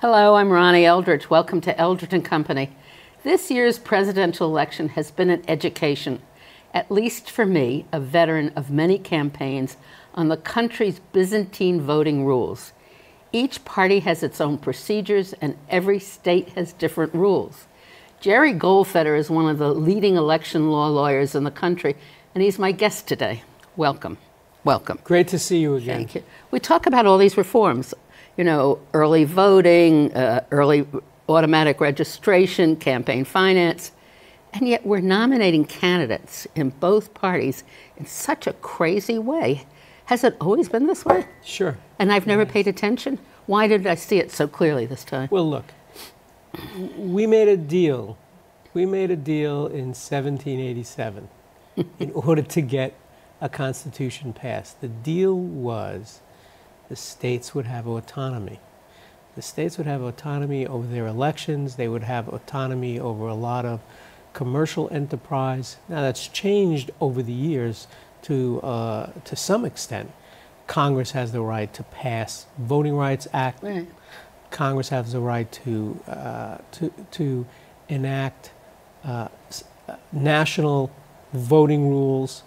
Hello, I'm Ronnie Eldridge. Welcome to Eldridge and Company. This year's presidential election has been an education, at least for me, a veteran of many campaigns, on the country's Byzantine voting rules. Each party has its own procedures, and every state has different rules. Jerry Goldfeder is one of the leading election law lawyers in the country, and he's my guest today. Welcome. Welcome. Great to see you again. Thank you. We talk about all these reforms, you know, early voting, early automatic registration, campaign finance, and yet we're nominating candidates in both parties in such a crazy way. Has it always been this way? Sure. And I've never paid attention? Why did I see it so clearly this time? Well, look, we made a deal. We made a deal in 1787 in order to get a constitution passed. The deal was the states would have autonomy. The states would have autonomy over their elections. They would have autonomy over a lot of commercial enterprise. Now that's changed over the years to some extent. Congress has the right to pass Voting Rights Act. Right. Congress has the right to enact national voting rules.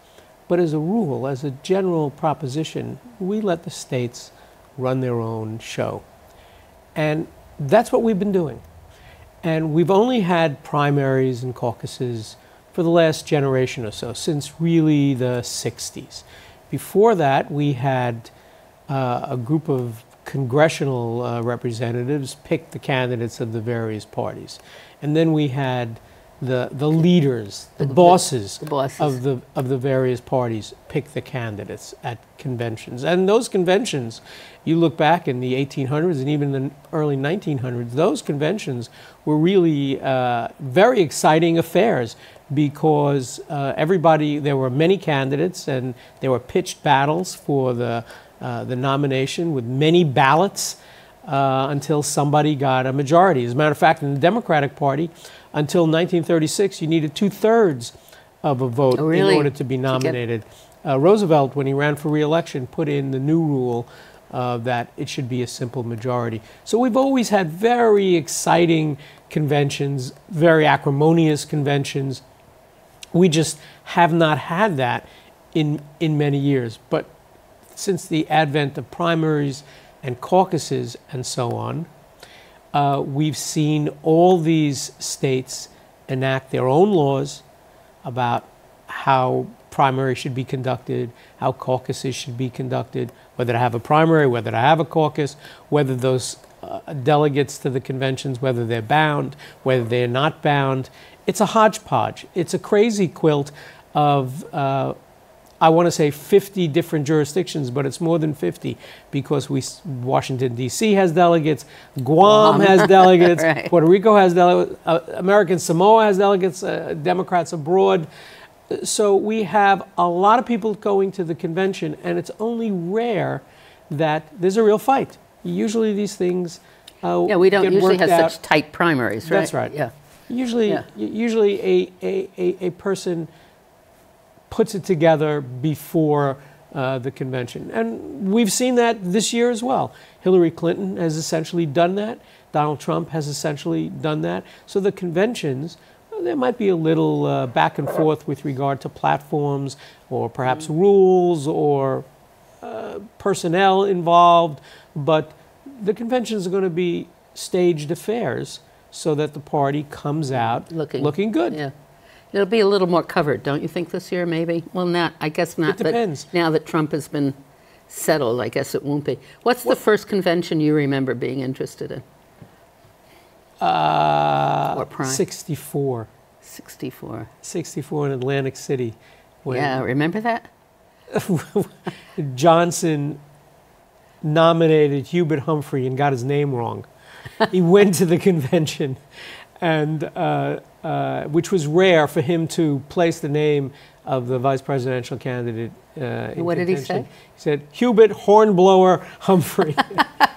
But as a rule, as a general proposition, we let the states run their own show. And that's what we've been doing. And we've only had primaries and caucuses for the last generation or so, since really the 60s. Before that, we had a group of congressional representatives pick the candidates of the various parties. And then we had the leaders, the bosses of the various parties pick the candidates at conventions. And those conventions, you look back in the 1800s and even the early 1900s, those conventions were really very exciting affairs because there were many candidates and there were pitched battles for the nomination with many ballots until somebody got a majority. As a matter of fact, in the Democratic Party, until 1936, you needed 2/3 of a vote in order to be nominated. Roosevelt, when he ran for re-election, put in the new rule that it should be a simple majority. So we've always had very exciting conventions, very acrimonious conventions. We just have not had that in many years. But since the advent of primaries and caucuses and so on, we've seen all these states enact their own laws about how primaries should be conducted, how caucuses should be conducted, whether to have a primary, whether to have a caucus, whether those delegates to the conventions, whether they're bound, whether they're not bound. It's a hodgepodge. It's a crazy quilt of I want to say 50 different jurisdictions, but it's more than 50 because Washington, D.C. has delegates, Guam has delegates, right. Puerto Rico has delegates, American Samoa has delegates, Democrats abroad. So we have a lot of people going to the convention, and it's only rare that there's a real fight. Usually these things yeah, we don't get usually worked have out. such tight primaries, right? That's right. Yeah. Usually a person puts it together before the convention. And we've seen that this year as well. Hillary Clinton has essentially done that. Donald Trump has essentially done that. So the conventions, there might be a little back and forth with regard to platforms or perhaps rules or personnel involved, but the conventions are going to be staged affairs so that the party comes out looking good. Yeah. It'll be a little more covered, don't you think, this year, maybe? Well, I guess not. It depends. But now that Trump has been settled, I guess it won't be. What's the first convention you remember being interested in? Or prime? 64. 64. 64 in Atlantic City. Yeah, remember that? Johnson nominated Hubert Humphrey and got his name wrong. He went to the convention, and which was rare for him to place the name of the vice presidential candidate in What did he say? He said, Hubert Hornblower Humphrey.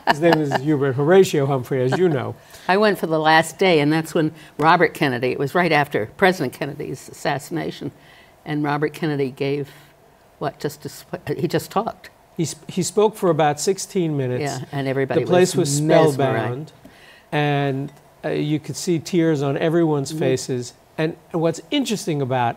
His name is Hubert Horatio Humphrey, as you know. I went for the last day, and that's when Robert Kennedy, it was right after President Kennedy's assassination, and Robert Kennedy gave, he just talked. He spoke for about 16 minutes. Yeah, and everybody The place was mesmerized. spellbound. And you could see tears on everyone's faces. And what's interesting about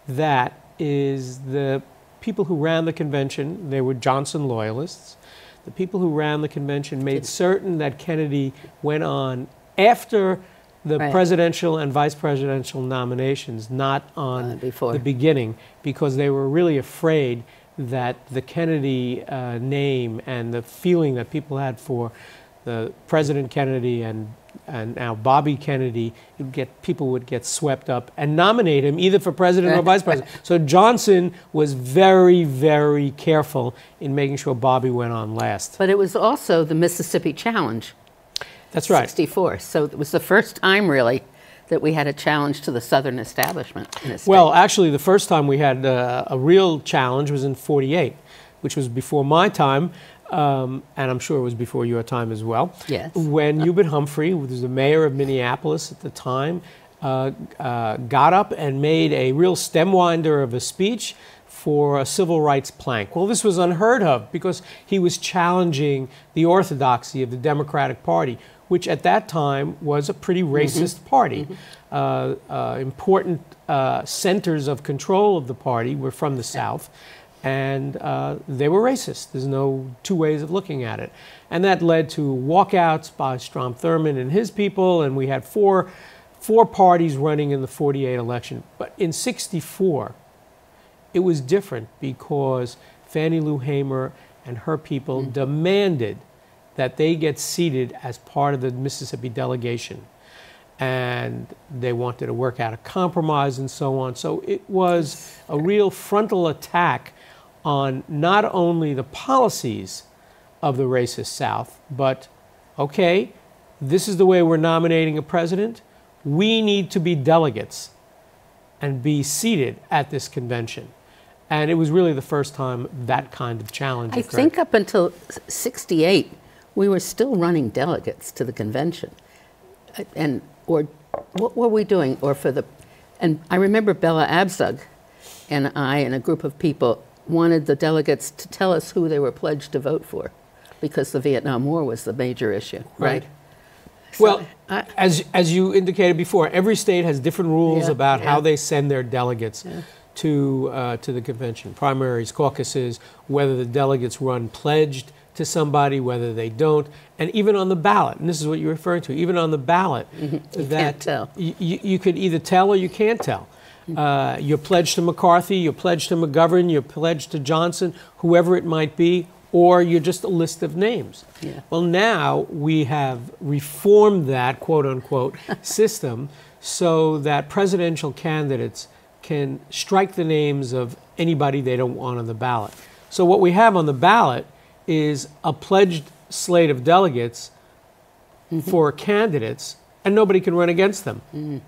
that is the people who ran the convention, they were Johnson loyalists. The people who ran the convention made certain that Kennedy went on after the presidential and vice presidential nominations, not on the beginning, because they were really afraid that the Kennedy name and the feeling that people had for the President Kennedy and now Bobby Kennedy, people would get swept up and nominate him either for president or vice president. So Johnson was very, very careful in making sure Bobby went on last. But it was also the Mississippi Challenge. That's right. 64. So it was the first time, really, that we had a challenge to the Southern establishment in this state. Well, actually, the first time we had a real challenge was in '48, which was before my time. And I'm sure it was before your time as well. Yes. When Hubert Humphrey, who was the mayor of Minneapolis at the time, got up and made a real stemwinder of a speech for a civil rights plank. Well, this was unheard of because he was challenging the orthodoxy of the Democratic Party, which at that time was a pretty racist party. Important centers of control of the party were from the South. And they were racist. There's no two ways of looking at it. And that led to walkouts by Strom Thurmond and his people, and we had four parties running in the '48 election. But in '64, it was different because Fannie Lou Hamer and her people demanded that they get seated as part of the Mississippi delegation. And they wanted to work out a compromise and so on. So it was a real frontal attack on not only the policies of the racist South, but, okay, this is the way we're nominating a president. We need to be delegates and be seated at this convention. And it was really the first time that kind of challenge occurred. I think up until '68, we were still running delegates to the convention. Or what were we doing? And I remember Bella Abzug and I and a group of people wanted the delegates to tell us who they were pledged to vote for, because the Vietnam War was the major issue, right? So well, as you indicated before, every state has different rules about how they send their delegates to the convention. Primaries, caucuses, whether the delegates run pledged to somebody, whether they don't, and even on the ballot, and this is what you're referring to, even on the ballot, you can't tell. You could either tell or you can't tell. You're pledged to McCarthy, you're pledged to McGovern, you're pledged to Johnson, whoever it might be, or you're just a list of names. Well, now we have reformed that, quote unquote, system so that presidential candidates can strike the names of anybody they don't want on the ballot. So what we have on the ballot is a pledged slate of delegates for candidates, and nobody can run against them.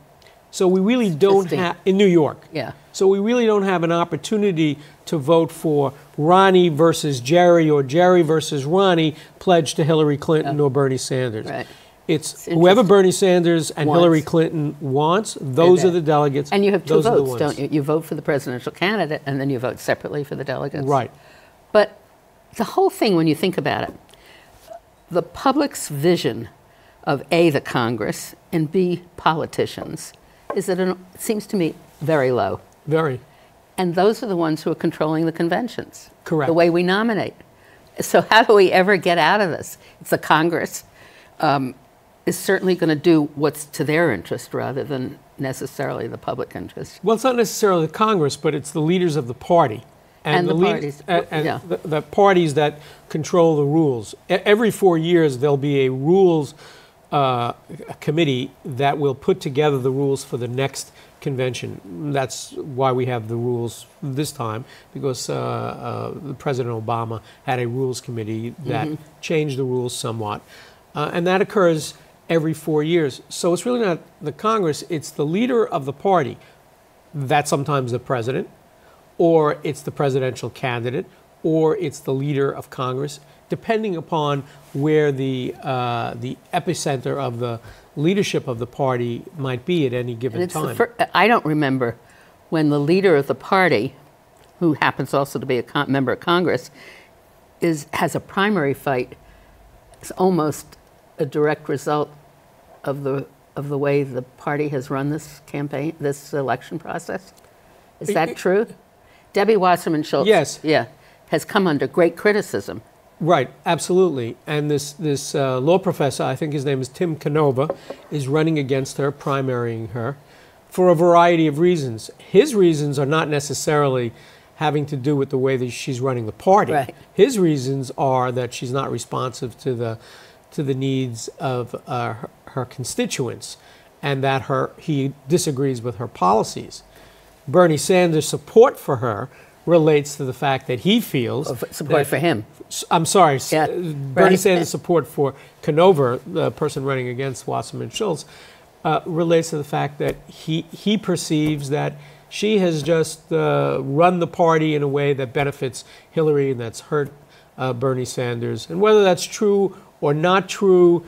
So we really don't have, in New York. So we really don't have an opportunity to vote for Ronnie versus Jerry or Jerry versus Ronnie pledged to Hillary Clinton or Bernie Sanders. It's whoever Bernie Sanders and Hillary Clinton wants, those are the delegates. And you have two votes, don't you? You vote for the presidential candidate, and then you vote separately for the delegates. Right. But the whole thing, when you think about it, the public's vision of A, the Congress, and B, politicians, is that it seems to me very low. Very. And those are the ones who are controlling the conventions. Correct. The way we nominate. So how do we ever get out of this? It's the Congress is certainly going to do what's to their interest rather than necessarily the public interest. Well, it's not necessarily the Congress, but it's the leaders of the party. And the parties. The parties that control the rules. Every 4 years, there'll be a rules committee that will put together the rules for the next convention. That's why we have the rules this time, because President Obama had a rules committee that changed the rules somewhat. And that occurs every 4 years. So it's really not the Congress, it's the leader of the party. That's sometimes the president, or it's the presidential candidate, or it's the leader of Congress, depending upon where the epicenter of the leadership of the party might be at any given time. I don't remember when the leader of the party, who happens also to be a member of Congress, has a primary fight. It's almost a direct result of the way the party has run this campaign, this election process? Is that true? Debbie Wasserman Schultz, yes, has come under great criticism. Right, absolutely. And this law professor, I think his name is Tim Canova, is running against her, primarying her, for a variety of reasons. His reasons are not necessarily having to do with the way that she's running the party. Right. His reasons are that she's not responsive to the needs of her constituents, and that he disagrees with her policies. Bernie Sanders' support for her relates to the fact that he feels support for him. I'm sorry, Yeah, Bernie right. Sanders' support for Canova, the person running against Wasserman Schultz, relates to the fact that he perceives that she has just run the party in a way that benefits Hillary and that's hurt Bernie Sanders. And whether that's true or not true,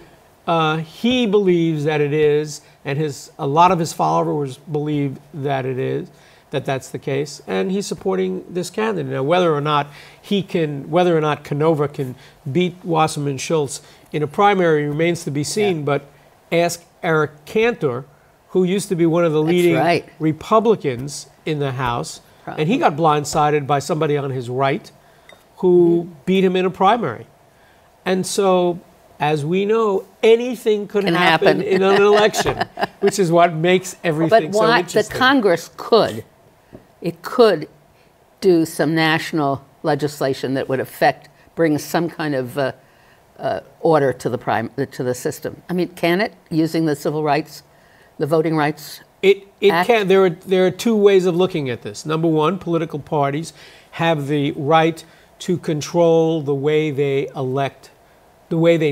he believes that it is, and a lot of his followers believe that it is, that's the case, and he's supporting this candidate. Now, whether or not Canova can beat Wasserman Schultz in a primary remains to be seen. Yeah. But ask Eric Cantor, who used to be one of the leading Republicans in the House, and he got blindsided by somebody on his right who beat him in a primary. And so, as we know, anything can happen in an election, which is what makes everything so interesting. The Congress could do some national legislation that would bring some kind of order to the system. I mean, can it, using the civil rights, the Voting Rights It Act? can. There are two ways of looking at this. Number one, political parties have the right to control the way they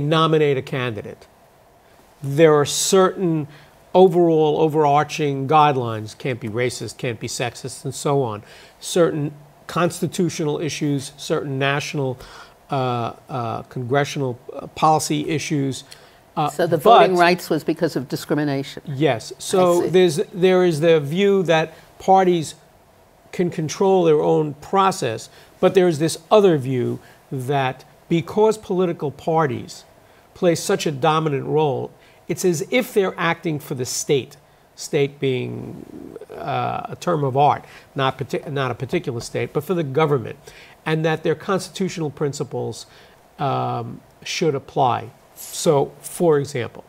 nominate a candidate. There are certain overarching guidelines, can't be racist, can't be sexist, and so on. Certain constitutional issues, certain national, congressional policy issues. So the voting rights was because of discrimination. Yes. So there is the view that parties can control their own process, but there is this other view that because political parties play such a dominant role, it's as if they're acting for the state being a term of art, not a particular state, but for the government, and that their constitutional principles should apply. So, for example,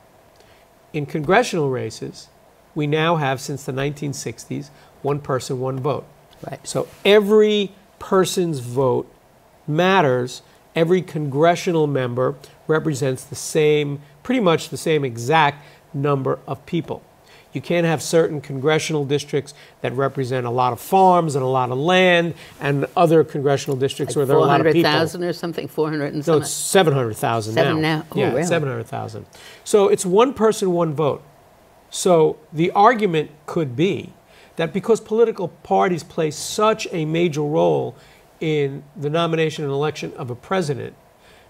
in congressional races, we now have, since the 1960s, one person, one vote. Right. So every person's vote matters. Every congressional member represents pretty much the same exact number of people. You can't have certain congressional districts that represent a lot of farms and a lot of land, and other congressional districts where there are a lot of people. 400,000 or something, 400 and something. No, it's 700,000 now. now. Oh, yeah, really? 700,000. So it's one person, one vote. So the argument could be that because political parties play such a major role in the nomination and election of a president,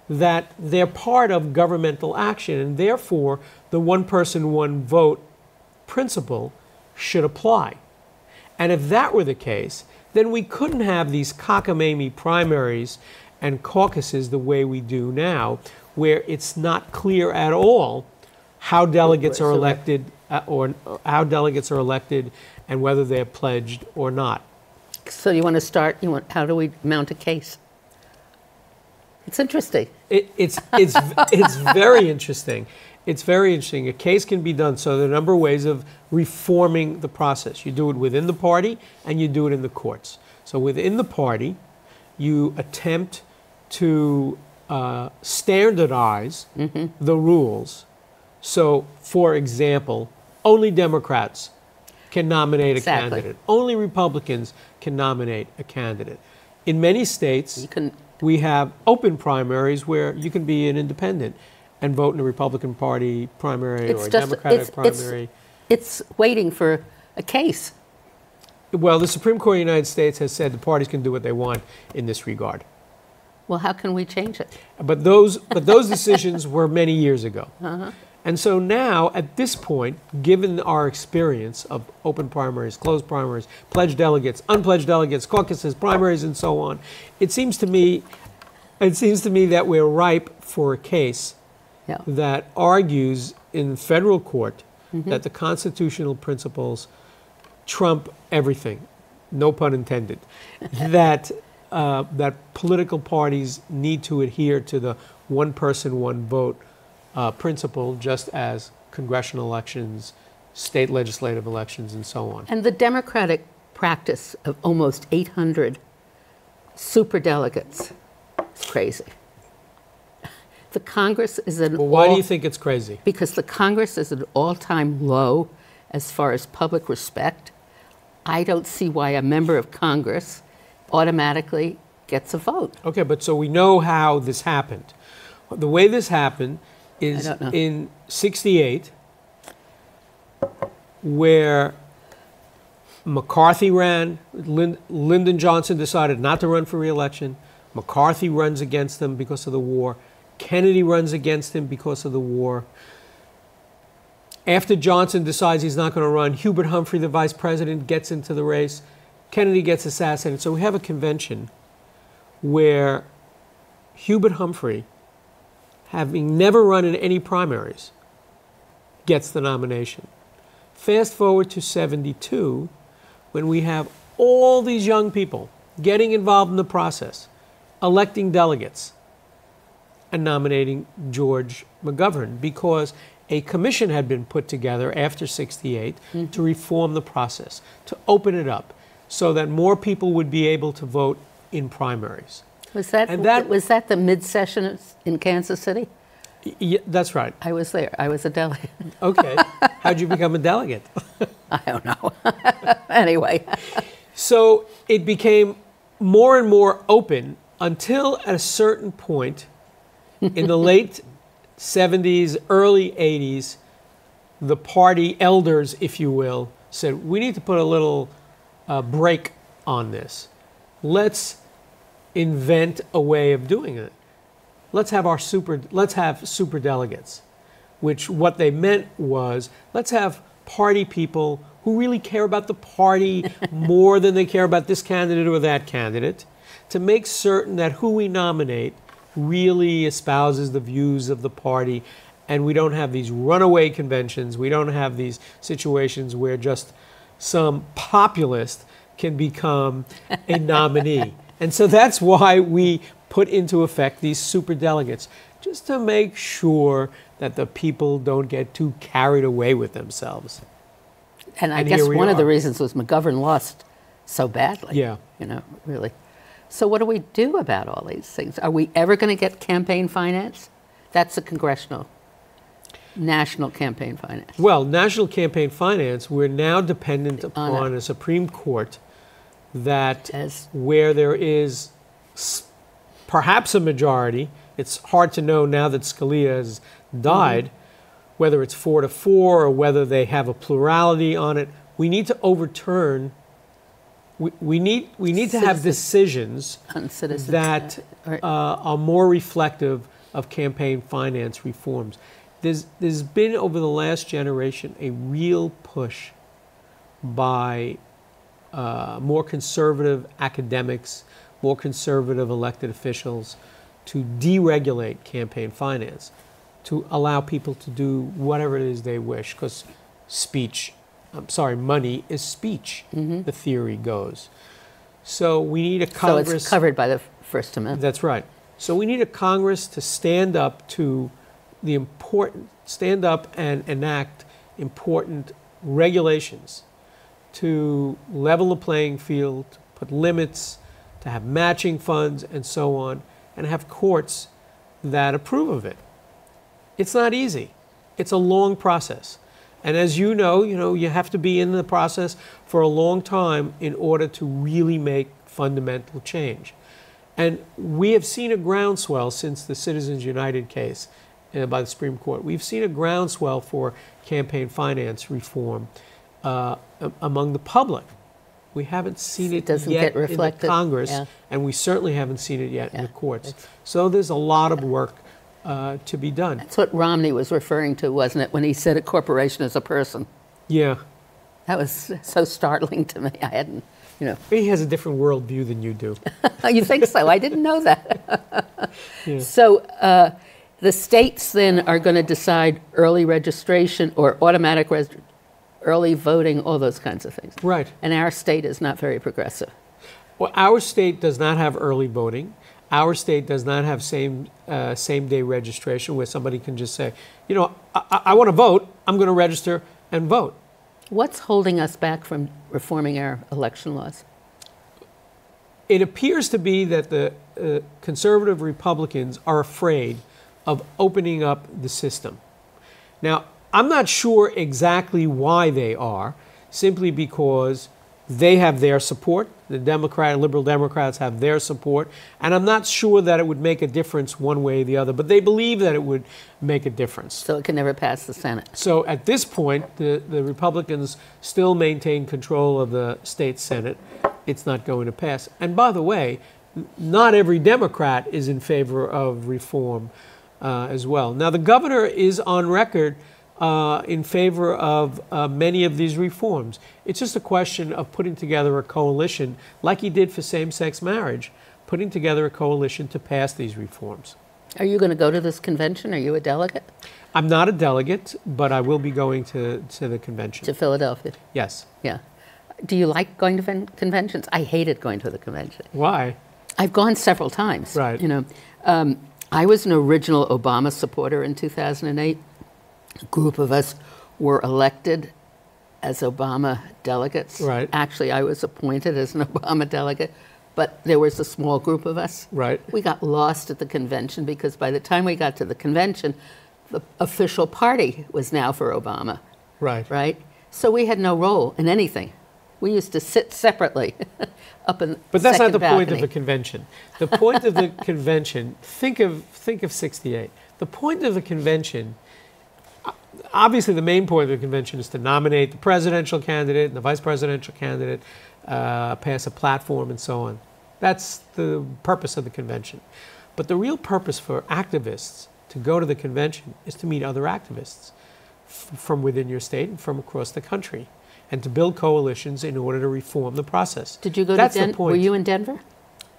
that they're part of governmental action, and therefore the one person, one vote principle should apply. And if that were the case, then we couldn't have these cockamamie primaries and caucuses the way we do now, where it's not clear at all how delegates are elected, and whether they're pledged or not. So you want to start? How do we mount a case? It's interesting. It's very interesting. It's very interesting. A case can be done. So there are a number of ways of reforming the process. You do it within the party, and you do it in the courts. So within the party, you attempt to standardize the rules. So, for example, only Democrats can nominate a candidate. Only Republicans can nominate a candidate. In many states, we have open primaries where you can be an independent and vote in a Republican Party primary or a Democratic primary. It's waiting for a case. Well, the Supreme Court of the United States has said the parties can do what they want in this regard. Well, how can we change it? But those decisions were many years ago. And so now, at this point, given our experience of open primaries, closed primaries, pledged delegates, unpledged delegates, caucuses, primaries, and so on, it seems to me that we're ripe for a case that argues in federal court that the constitutional principles trump everything, no pun intended, that political parties need to adhere to the one person, one vote principle, just as congressional elections, state legislative elections, and so on. And the Democratic practice of almost 800 superdelegates is crazy. The Congress is an Well, why do you think it's crazy? Because the Congress is at an all-time low as far as public respect. I don't see why a member of Congress automatically gets a vote. Okay, but so we know how this happened. The way this happened is in '68, where McCarthy ran, Lyndon Johnson decided not to run for re-election. McCarthy runs against him because of the war. Kennedy runs against him because of the war. After Johnson decides he's not going to run, Hubert Humphrey, the vice president, gets into the race. Kennedy gets assassinated. So we have a convention where Hubert Humphrey, having never run in any primaries, gets the nomination. Fast forward to '72, when we have all these young people getting involved in the process, electing delegates, and nominating George McGovern, because a commission had been put together after '68 to reform the process, to open it up, so that more people would be able to vote in primaries. Was that the mid-session in Kansas City? Yeah, that's right. I was there. I was a delegate. Okay. How'd you become a delegate? I don't know. Anyway. So it became more and more open until at a certain point in the late '70s, early '80s, the party elders, if you will, said, we need to put a little break on this. Let's invent a way of doing it. Let's have super delegates, which what they meant was, let's have party people who really care about the party more than they care about this candidate or that candidate, to make certain that who we nominate really espouses the views of the party, and we don't have these runaway conventions. We don't have these situations where just some populist can become a nominee. And so that's why we put into effect these superdelegates, just to make sure that the people don't get too carried away with themselves. And I guess one of the reasons was McGovern lost so badly. Yeah. You know, really. So what do we do about all these things? Are we ever going to get campaign finance? That's the congressional, national campaign finance. Well, national campaign finance, we're now dependent upon a Supreme Court that where there is perhaps a majority. It's hard to know now that Scalia has died, whether it's 4-4 or whether they have a plurality on it. We need to overturn. We need to have decisions that are more reflective of campaign finance reforms. There's been over the last generation a real push by more conservative academics, more conservative elected officials, to deregulate campaign finance, to allow people to do whatever it is they wish, because money is speech, the theory goes. So we need a Congress. So it's covered by the First Amendment. That's right. So we need a Congress to stand up and enact important regulations to level the playing field, to put limits, to have matching funds and so on, and have courts that approve of it. It's not easy. It's a long process. And as you know, you have to be in the process for a long time in order to really make fundamental change. And we have seen a groundswell since the Citizens United case by the Supreme Court. We've seen a groundswell for campaign finance reform among the public. We haven't seen it yet in the Congress, and we certainly haven't seen it yet in the courts. So there's a lot of work to be done. That's what Romney was referring to, wasn't it, when he said a corporation is a person? Yeah. That was so startling to me. I hadn't, He has a different worldview than you do. You think so? I didn't know that. Yeah. So the states then are going to decide early registration or automatic early voting, all those kinds of things. Right. And our state is not very progressive. Well, our state does not have early voting. Our state does not have same-day registration where somebody can just say, you know, I want to vote, I'm going to register and vote. What's holding us back from reforming our election laws? It appears to be that the conservative Republicans are afraid of opening up the system. Now, I'm not sure exactly why they are, simply because they have their support. The Liberal Democrats have their support. And I'm not sure that it would make a difference one way or the other, but they believe that it would make a difference. So it can never pass the Senate. So at this point, the Republicans still maintain control of the state Senate. It's not going to pass. And by the way, not every Democrat is in favor of reform as well. Now, the governor is on record in favor of many of these reforms. It's just a question of putting together a coalition, like he did for same-sex marriage, putting together a coalition to pass these reforms. Are you going to go to this convention? Are you a delegate? I'm not a delegate, but I will be going to the convention. To Philadelphia? Yes. Yeah. Do you like going to conventions? I hated going to the convention. Why? I've gone several times. Right. You know, I was an original Obama supporter in 2008. A group of us were elected as Obama delegates. Right. Actually, I was appointed as an Obama delegate, but there was a small group of us. Right. We got lost at the convention because by the time we got to the convention, the official party was now for Obama. Right. Right? So we had no role in anything. We used to sit separately up in But that's not second the point of balcony. the convention. The point of the convention, think of 68. The point of the convention, obviously the main point of the convention is to nominate the presidential candidate and the vice presidential candidate, pass a platform and so on. That's the purpose of the convention. But the real purpose for activists to go to the convention is to meet other activists from within your state and from across the country, and to build coalitions in order to reform the process. Did you go That's to the Denver? point. Were you in Denver?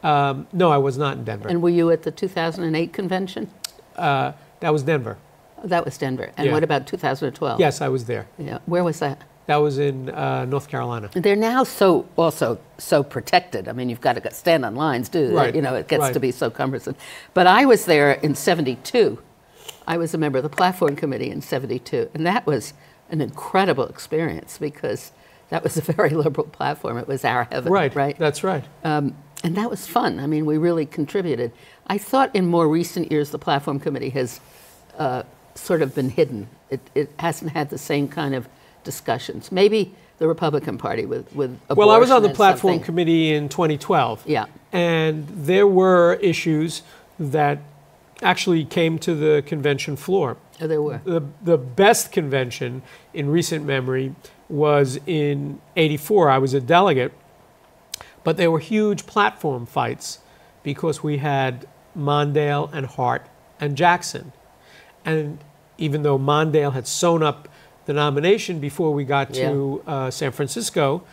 No, I was not in Denver. And were you at the 2008 convention? That was Denver. Oh, that was Denver. And Yeah. what about 2012? Yes, I was there. Yeah. Where was that? That was in North Carolina. They're now also so protected. I mean, you've got to stand on lines, do Right. you know, it gets Right. to be so cumbersome. But I was there in 72. I was a member of the platform committee in 72, and that was an incredible experience because that was a very liberal platform. It was our heaven, Right, right? that's right. And that was fun. I mean, we really contributed. I thought in more recent years the platform committee has sort of been hidden. It hasn't had the same kind of discussions. Maybe the Republican Party with abortion. Well, I was on the and platform something. committee in 2012. Yeah. And there were issues that actually came to the convention floor. Oh, there were. The best convention in recent memory was in '84. I was a delegate, but there were huge platform fights because we had Mondale and Hart and Jackson. And even though Mondale had sewn up the nomination before we got to San Francisco,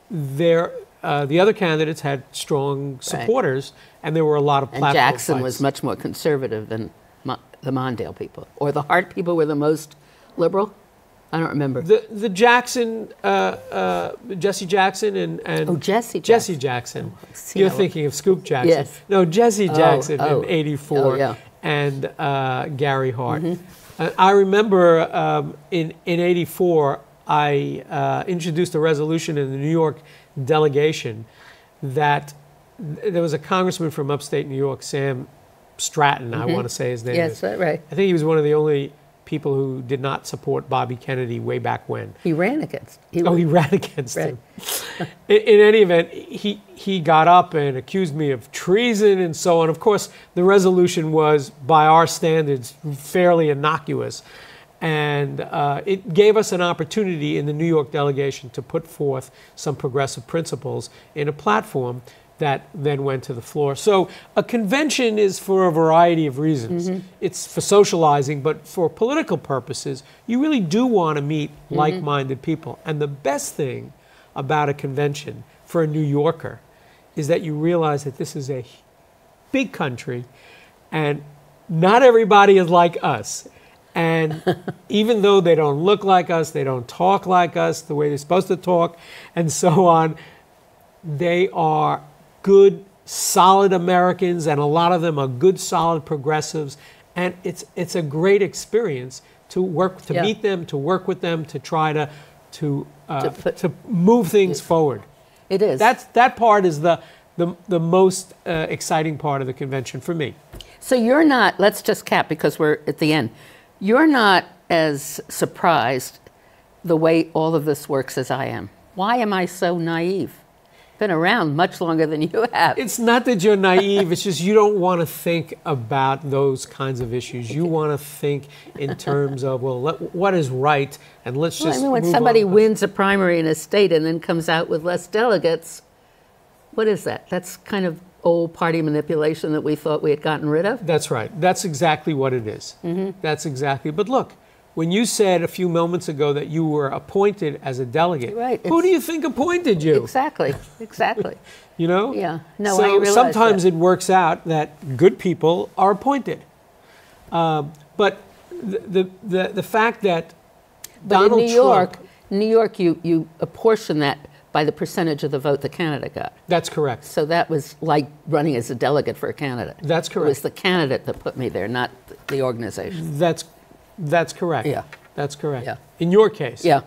the other candidates had strong supporters, and there were a lot of platform And Jackson fights. was much more conservative than the Mondale people. Or the Hart people were the most liberal? I don't remember. The Jackson, Jesse Jackson and Oh, Jesse Jesse Jackson. See, You're I- thinking of Scoop Jackson. Yes. No, Jesse Jackson oh. in '84 Oh, yeah. and Gary Hart. Mm-hmm. I remember in '84 I introduced a resolution in the New York delegation that there was a congressman from upstate New York, Sam Stratton, I want to say his name Yes, is. right. I think he was one of the only people who did not support Bobby Kennedy way back when. He ran against. He ran against Right. him. In any event, he got up and accused me of treason and so on. Of course, the resolution was, by our standards, fairly innocuous. And it gave us an opportunity in the New York delegation to put forth some progressive principles in a platform that then went to the floor. So a convention is for a variety of reasons. It's for socializing, but for political purposes, you really do want to meet like-minded people. And the best thing about a convention for a New Yorker is that you realize that this is a big country, and not everybody is like us. And even though they don't look like us, they don't talk like us the way they're supposed to talk, and so on, they are good, solid Americans, and a lot of them are good, solid progressives. And it's a great experience to meet them, to work with them, to try to move things forward. It is. That part is the most exciting part of the convention for me. So you're not, let's just cap because we're at the end. You're not as surprised the way all of this works as I am. Why am I so naive? Been around much longer than you have. It's not that you're naive, it's just you don't want to think about those kinds of issues. You want to think in terms of, well, what is right, and let's just when move somebody on. wins a primary in a state and then comes out with less delegates, what is that? That's kind of old party manipulation that we thought we had gotten rid of? That's right. That's exactly what it is. That's exactly. But look, when you said a few moments ago that you were appointed as a delegate, right, who do you think appointed you? Exactly. You know? Yeah. No, so I realize sometimes that. it works out that good people are appointed. But the fact that Donald Trump, in New York, you apportion that by the percentage of the vote the candidate got. That's correct. So that was like running as a delegate for a candidate. That's correct. It was the candidate that put me there, not the organization. That's correct. Yeah. That's correct. Yeah. In your case. Yeah.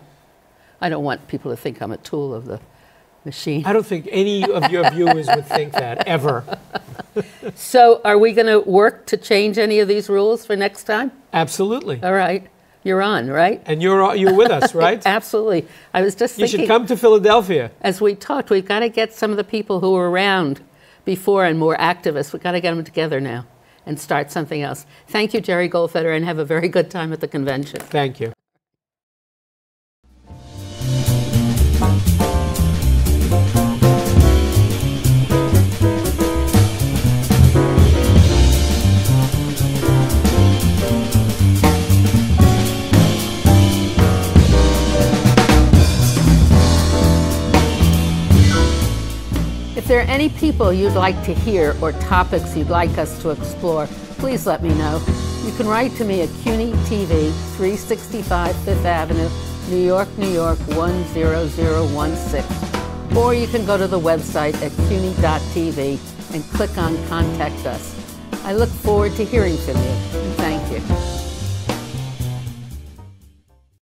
I don't want people to think I'm a tool of the machine. I don't think any of your viewers would think that, ever. So are we going to work to change any of these rules for next time? Absolutely. All right. You're on, right? And you're with us, right? Absolutely. I was just You thinking, should come to Philadelphia. as we talked, we've got to get some of the people who were around before and more activists. We've got to get them together now and start something else. Thank you, Jerry Goldfeder, and have a very good time at the convention. Thank you. If there are any people you'd like to hear or topics you'd like us to explore, please let me know. You can write to me at CUNY TV, 365 Fifth Avenue, New York, New York, 10016. Or you can go to the website at cuny.tv and click on Contact Us. I look forward to hearing from you. Thank you.